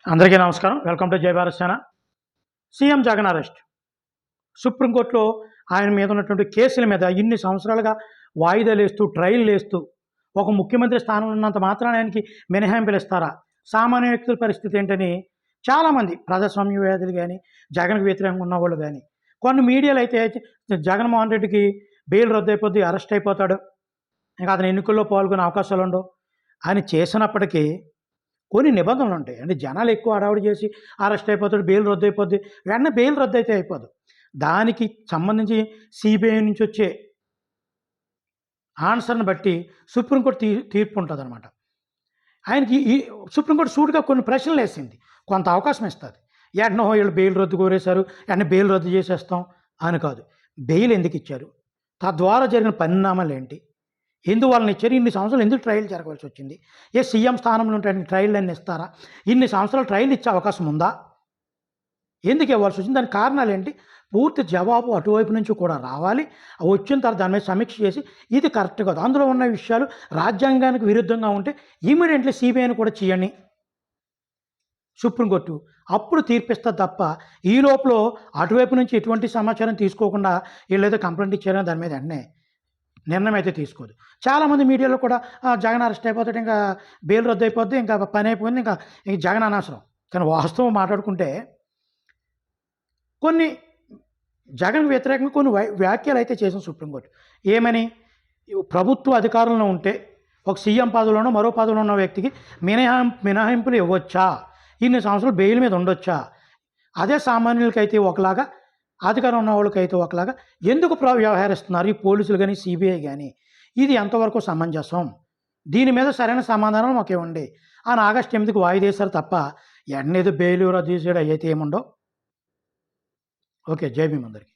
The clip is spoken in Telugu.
అందరికీ నమస్కారం. వెల్కమ్ టు జై భారత్ సేన. CM Jagan arrest. సుప్రీంకోర్టులో ఆయన మీద ఉన్నటువంటి కేసుల మీద ఇన్ని సంవత్సరాలుగా వాయిదాలేస్తూ, ట్రయల్లేస్తూ ఒక ముఖ్యమంత్రి స్థానంలో ఉన్నంత మాత్రాన ఆయనకి మినహాయింపులు ఇస్తారా? సామాన్య వ్యక్తుల పరిస్థితి ఏంటని చాలామంది ప్రజాస్వామ్యవాదులు గానీ, జగన్‌కి వ్యతిరేకంగా ఉన్నవాళ్ళు గానీ, కొన్ని మీడియాలో అయితే జగన్మోహన్ రెడ్డికి బెయిల్ రద్దయిపోద్ది, అరెస్ట్ అయిపోతాడు. ఇంకా అతను ఎన్నికల్లో పాల్గొనే అవకాశాలుండవు అని చేసినప్పటికీ కొన్ని నిబంధనలుంటాయి. అంటే జనాలు ఎక్కువ హడావుడి చేసి అరెస్ట్ అయిపోతాడు, బెయిల్ రద్దయిపోద్ది. వెంటనే బెయిల్ రద్దయితే అయిపోదు. దానికి సంబంధించి సీబీఐ నుంచి వచ్చే ఆన్సర్‌ని బట్టి సుప్రీంకోర్టు తీర్పు ఉంటదనమాట. ఆయనకి సుప్రీంకోర్టు సూటిగా కొన్ని ప్రశ్నలేసింది. కొంత అవకాశం ఇస్తది. వెంటనే వీళ్ళు బెయిల్ రద్దు కోరేశారు, వెంటనే బెయిల్ రద్దు చేసేస్తాం అని కాదు. బెయిల్ ఎందుకిచ్చారు? తద్వారా జరిగిన పరిణామాలేంటి? ఎందువలన ఇచ్చారు? ఇన్ని సంవత్సరాలు ఎందుకు ట్రయల్ జరగవలసి వచ్చింది? సీఎం స్థానంలో ఉంటే ట్రయల్లన్నీ ఇస్తారా? ఇన్ని సంవత్సరాలు ట్రయల్ ఇచ్చే అవకాశం ఉందా? ఎందుకు ఇవ్వాల్సి వచ్చింది? దానికి కారణాలేంటి? పూర్తి జవాబు అటువైపు నుంచి కూడా రావాలి. వచ్చిన తర్వాత దాని మీద సమీక్ష చేసి ఇది కరెక్ట్ కాదు, అందులో ఉన్న విషయాలు రాజ్యాంగానికి విరుద్ధంగా ఉంటే ఇమ్మీడియట్లీ సీబీఐని కూడా చేయండి సుప్రీంకోర్టు. అప్పుడు తీర్పిస్తుంది తప్ప ఈ లోపల అటువైపు నుంచి ఎటువంటి సమాచారం తీసుకోకుండా వీళ్ళేదో కంప్లైంట్ ఇచ్చారని దాని మీద వెంటనే నిర్ణయం అయితే తీసుకోదు. చాలామంది మీడియాలో కూడా జగన్ అరెస్ట్ అయిపోతాడు, ఇంకా బెయిల్ రద్దు అయిపోద్ది, ఇంకా పని అయిపోయింది, ఇంకా జగన్ అనవసరం. కానీ వాస్తవం మాట్లాడుకుంటే కొన్ని జగన్‌కు వ్యతిరేకంగా కొన్ని వ్యాఖ్యలు అయితే చేసింది సుప్రీంకోర్టు. ఏమని? ప్రభుత్వ అధికారంలో ఉంటే ఒక సీఎం పదవిలోనో మరో పదవిలో ఉన్న వ్యక్తికి మినహాయింపులు ఇవ్వచ్చా? ఇన్ని సంవత్సరాలు బెయిల్ మీద ఉండొచ్చా? అదే సామాన్యులకైతే ఒకలాగా, అధికారం ఉన్న వాళ్ళకైతే ఒకలాగా ఎందుకు వ్యవహరిస్తున్నారు ఈ పోలీసులు కానీ, సీబీఐ కానీ? ఇది ఎంతవరకు సమంజసం? దీని మీద సరైన సమాధానం మాకివ్వండి అని ఆగస్టు 8కి వాయిదేశారు తప్ప వెంటనే ఏదో బెయిల్ రద్దు చేసాడు అయితే ఏముండవు. ఓకే. జై భీమ్ అందరికి.